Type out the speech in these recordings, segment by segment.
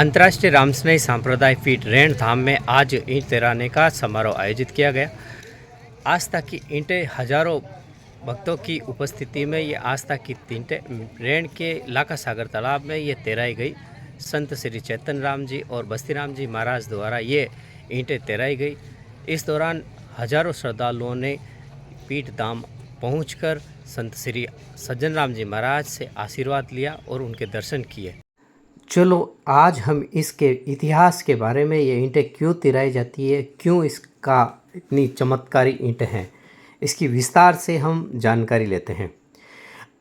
अंतर्राष्ट्रीय रामस्नेही सांप्रदायिक पीठ रेण धाम में आज ईंट तेराने का समारोह आयोजित किया गया। आस्था की ईंटें हजारों भक्तों की उपस्थिति में ये आस्था की ईंटें रेण के लाका सागर तालाब में ये तेराई गई। संत श्री चैतन राम जी और बस्ती राम जी महाराज द्वारा ये ईंटें तेराई गई। इस दौरान हजारों श्रद्धालुओं ने पीठ धाम पहुंचकर संत श्री सज्जन राम जी महाराज से आशीर्वाद लिया और उनके दर्शन किए। चलो आज हम इसके इतिहास के बारे में, ये ईंटें क्यों तिराई जाती है, क्यों इसका इतनी चमत्कारी ईंटें हैं, इसकी विस्तार से हम जानकारी लेते हैं।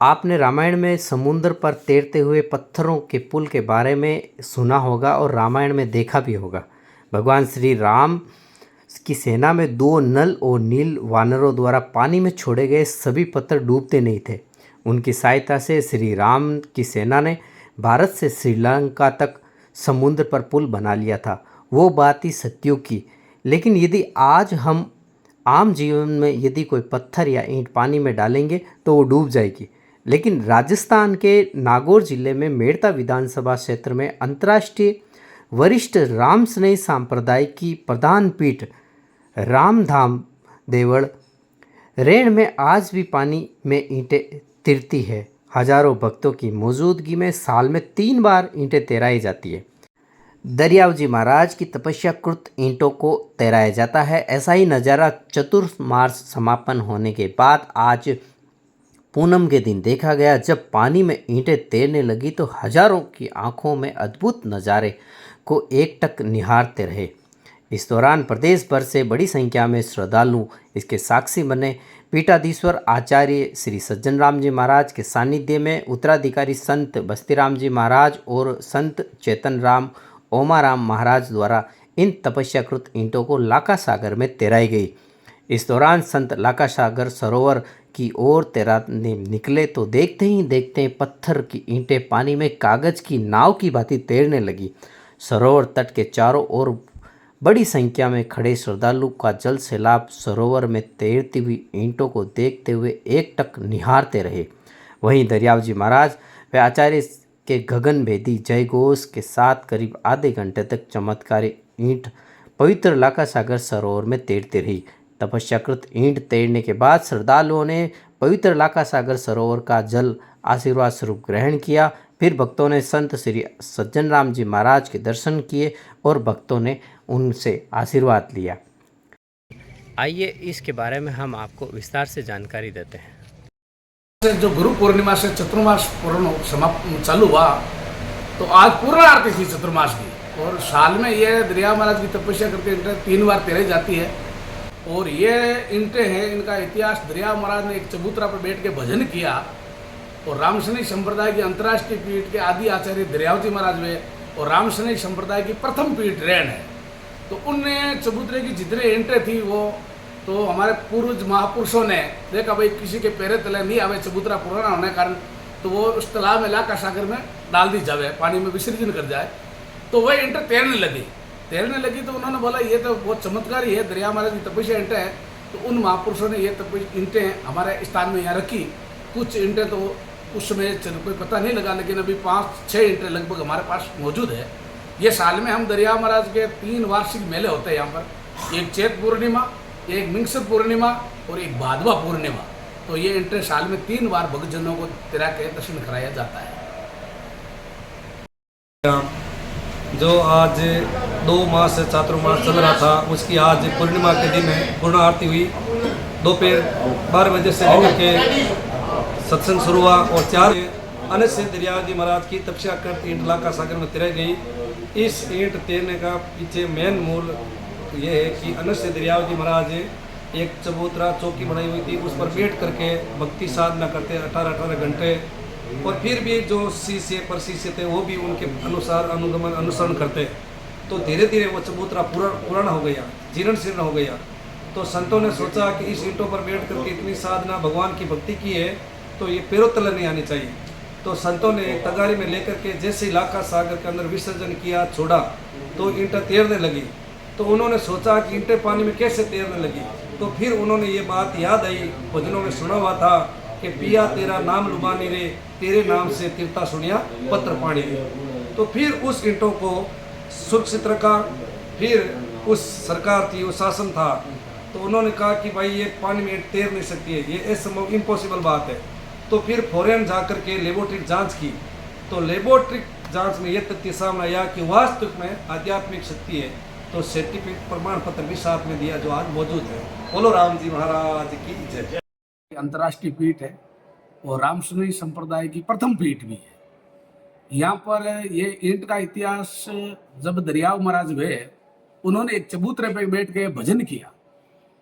आपने रामायण में समुद्र पर तैरते हुए पत्थरों के पुल के बारे में सुना होगा और रामायण में देखा भी होगा। भगवान श्री राम की सेना में 2 नल और नील वानरों द्वारा पानी में छोड़े गए सभी पत्थर डूबते नहीं थे। उनकी सहायता से श्री राम की सेना ने भारत से श्रीलंका तक समुद्र पर पुल बना लिया था। वो बात ही सत्यों की। लेकिन यदि आज हम आम जीवन में यदि कोई पत्थर या ईंट पानी में डालेंगे तो वो डूब जाएगी। लेकिन राजस्थान के नागौर जिले में मेड़ता विधानसभा क्षेत्र में अंतर्राष्ट्रीय वरिष्ठ रामस्नेही सांप्रदाय की प्रधान पीठ रामधाम देवड़ रेण में आज भी पानी में ईंटें तिरती है। हजारों भक्तों की मौजूदगी में साल में 3 बार ईंटें तैराई जाती है। दरियाव जी महाराज की तपस्या कृत ईंटों को तैराया जाता है। ऐसा ही नज़ारा चतुर्मास समापन होने के बाद आज पूनम के दिन देखा गया। जब पानी में ईंटें तैरने लगी तो हजारों की आंखों में अद्भुत नज़ारे को एकटक निहारते रहे। इस दौरान प्रदेश भर से बड़ी संख्या में श्रद्धालु इसके साक्षी बने। पीठाधीश्वर आचार्य श्री सज्जन राम जी महाराज के सानिध्य में उत्तराधिकारी संत बस्ती राम जी महाराज और संत चैतन राम ओमाराम महाराज द्वारा इन तपस्याकृत ईंटों को लाका सागर में तैराई गई। इस दौरान संत लाका सागर सरोवर की ओर तैरने निकले तो देखते ही देखते पत्थर की ईंटें पानी में कागज की नाव की भांति तैरने लगी। सरोवर तट के चारों ओर बड़ी संख्या में खड़े श्रद्धालु का जल सैलाब सरोवर में तैरती हुई ईंटों को देखते हुए एकटक निहारते रहे। वहीं दरियाव जी महाराज व आचार्य के गगनभेदी जय घोष के साथ करीब आधे घंटे तक चमत्कारी ईंट पवित्र लाका सागर सरोवर में तैरती रही। तपस्याकृत ईंट तैरने के बाद श्रद्धालुओं ने पवित्र लाका सागर सरोवर का जल आशीर्वाद स्वरूप ग्रहण किया। फिर भक्तों ने संत श्री सज्जन राम जी महाराज के दर्शन किए और भक्तों ने उनसे आशीर्वाद लिया। आइए इसके बारे में हम आपको विस्तार से जानकारी देते हैं। जो गुरु पूर्णिमा से चतुर्मास पूर्ण समाप्त चालू हुआ तो आज पूर्ण आरती थी चतुर्मास की, और साल में ये दरिया महाराज की तपस्या करके ईंटें 3 बार तैराई जाती है। और ये ईंटें हैं, इनका इतिहास दरिया महाराज ने एक चबूतरा पर बैठ के भजन किया और रामस्नेही संप्रदाय की अंतर्राष्ट्रीय पीठ के आदि आचार्य दरियावती महाराज हुए और रामस्नेही संप्रदाय की प्रथम पीठ रेण है। तो उनने चबूतरे की जितने ईंटें थी वो तो हमारे पूर्वज महापुरुषों ने देखा भाई किसी के पैरे तले नहीं आवे चबूतरा पुराना होने के कारण, तो वो उस तालाब में लाका सागर में डाल दी जावे, पानी में विसर्जन कर जाए। तो वह ईंटें तैरने लगी तो उन्होंने बोला ये तो बहुत चमत्कारी है, दरिया महाराज की तपस्या ईंटें हैं। तो उन महापुरुषों ने ये ईंटें हमारे स्थान में यहाँ रखी। कुछ ईंटें तो उस समय कोई पता नहीं लगा, लेकिन अभी 5-6 ईंटें लगभग हमारे पास मौजूद है। ये साल में हम दरिया महाराज के 3 वार्षिक मेले होते हैं यहाँ पर, एक चैत पूर्णिमा, एक मिंगसर पूर्णिमा और एक भादवा पूर्णिमा। तो ये ईंटें साल में 3 बार भक्तजनों को तैरा के दर्शन कराया जाता है। जो आज 2 मास से चातुर्मास चल रहा था उसकी आज पूर्णिमा के दिन पूर्ण आरती हुई। दोपहर 12 बजे से लेकर के सत्संग शुरू हुआ और 4 अन्य से दरिया जी महाराज की तपस्या कर ईंट लाका सागर में तैराई गई। इस ईंट तैरने का पीछे मेन मूल ये है कि अन्य से दरिया जी महाराज एक चबूतरा चौकी बनाई हुई थी, उस पर बैठ करके भक्ति साधना करते 18-18 घंटे, और फिर भी जो शिष्य परशिष्य थे वो भी उनके अनुसार अनुगमन अनुसरण करते। तो धीरे धीरे वो चबूतरा पुराना हो गया, जीर्ण शीर्ण हो गया। तो संतों ने सोचा कि इस ईंटों पर बैठ करके इतनी साधना भगवान की भक्ति की है तो ये पैरों तले नहीं आनी चाहिए। तो संतों ने तगारी में लेकर के जैसे ही लाका सागर के अंदर विसर्जन किया, छोड़ा, तो ईंटें तैरने लगी। तो उन्होंने सोचा कि ईंटें पानी में कैसे तैरने लगी। तो फिर उन्होंने ये बात याद आई, भजनों में सुना हुआ था कि पिया तेरा नाम लुबानी रे, तेरे नाम से तीर्था सुनिया पत्र पानी रे। तो फिर उस ईंटों को सुरक्षित रखा। फिर उस सरकार थी, वो शासन था, तो उन्होंने कहा कि भाई ये पानी में तैर नहीं सकती है, ये असंभव इम्पॉसिबल बात है। तो फिर फौरन जा कर के लेबोरेटरी जांच की, तो लेबोरेटरी जांच में ये तथ्य सामने आया कि वास्तविक में आध्यात्मिक शक्ति है। तो सर्टिफिकेट प्रमाण पत्र भी साथ में दिया, जो आज मौजूद है। बोलो राम जी महाराज की जय। अंतर्राष्ट्रीय पीठ है और रामसुनी संप्रदाय की प्रथम पीठ भी है। यहाँ पर ये ईंट का इतिहास, जब दरियाव महाराज हुए, उन्होंने एक चबूतरे पे बैठ के भजन किया,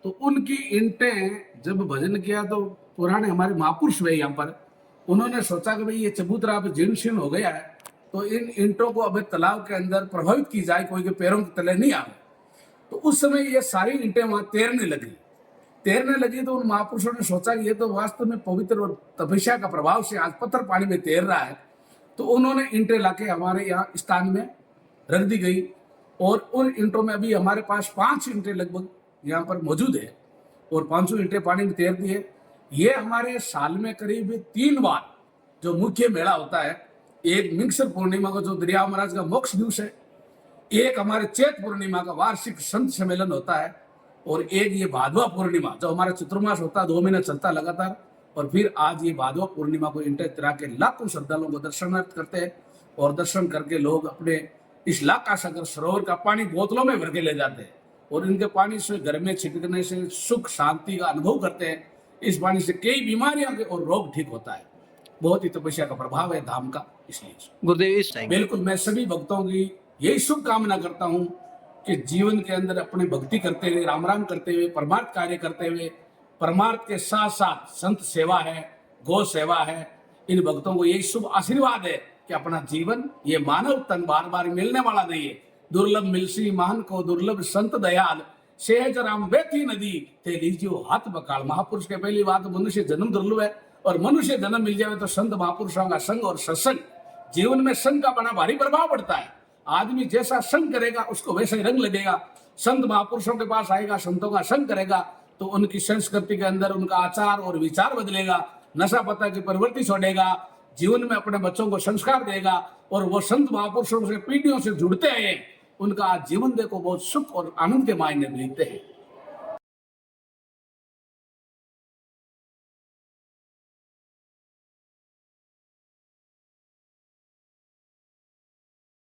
तो उनकी ईंटें जब भजन किया तो पुराने हमारे महापुरुष हुए यहाँ पर, उन्होंने सोचा कि भाई ये चबूतरा अब जीर्ण शीर्ण हो गया है, तो इन ईंटों को अब तालाब के अंदर प्रभावित की जाए, कोई के पैरों के तले नहीं आवे। तो उस समय ये सारी ईंटें वहां तैरने लगी। तो उन महापुरुषों ने सोचा कि ये तो वास्तव में पवित्र और तपस्या का प्रभाव से आज पत्थर पानी में तैर रहा है। तो उन्होंने ईंटें लाके हमारे यहाँ स्थान में रख दी गई, और उन ईंटों में अभी हमारे पास 5 ईंटें लगभग यहाँ पर मौजूद है, और 500 ईंटें पानी में तैरती है। ये हमारे साल में करीब 3 बार जो मुख्य मेला होता है, एक मिंगसर पूर्णिमा को जो दरियाव महाराज का मोक्ष दिवस है, एक हमारे चैत पूर्णिमा का वार्षिक संत सम्मेलन होता है, और एक ये भादवा पूर्णिमा जो हमारा चतुर्मास होता है, 2 महीने चलता लगातार। और फिर आज ये भादवा पूर्णिमा को ईंटें तिरा के लाखों श्रद्धालुओं को दर्शनार्थ करते हैं, और दर्शन करके लोग अपने इस लाका सागर सरोवर का पानी बोतलों में भर के ले जाते हैं, और इनके पानी से घर में छिड़कने से सुख शांति का अनुभव करते हैं। इस पानी से कई बीमारियां और रोग ठीक होता है। बहुत ही तपस्या का प्रभाव है धाम का, इसलिए गुरुदेव इस बिल्कुल मैं सभी भक्तों की यही शुभकामना करता हूँ कि जीवन के अंदर अपने भक्ति करते हुए, राम राम करते हुए, परमार्थ कार्य करते हुए, परमार्थ के साथ साथ संत सेवा है, गौ सेवा है, इन भक्तों को यही शुभ आशीर्वाद है कि अपना जीवन, ये मानव तन बार बार मिलने वाला नहीं है। दुर्लभ मिलसी मान को दुर्लभ संत दयाल, सहज राम बैठी नदी ते लीजियो हाथ बकाल। महापुरुष के पहली बात, मनुष्य जन्म दुर्लभ है, और मनुष्य जन्म मिल जाए तो संत महापुरुषों का संग और सत्संग। जीवन में संग का बड़ा भारी प्रभाव पड़ता है। आदमी जैसा संग करेगा उसको वैसा ही रंग लगेगा। संत महापुरुषों के पास आएगा, संतों का संग करेगा, तो उनकी संस्कृति के अंदर उनका आचार और विचार बदलेगा, नशा पता की प्रवृत्ति छोड़ेगा, जीवन में अपने बच्चों को संस्कार देगा, और वो संत महापुरुषों से पीढ़ियों से जुड़ते हैं, उनका जीवन देखो बहुत सुख और आनंद के मायने मिलते हैं।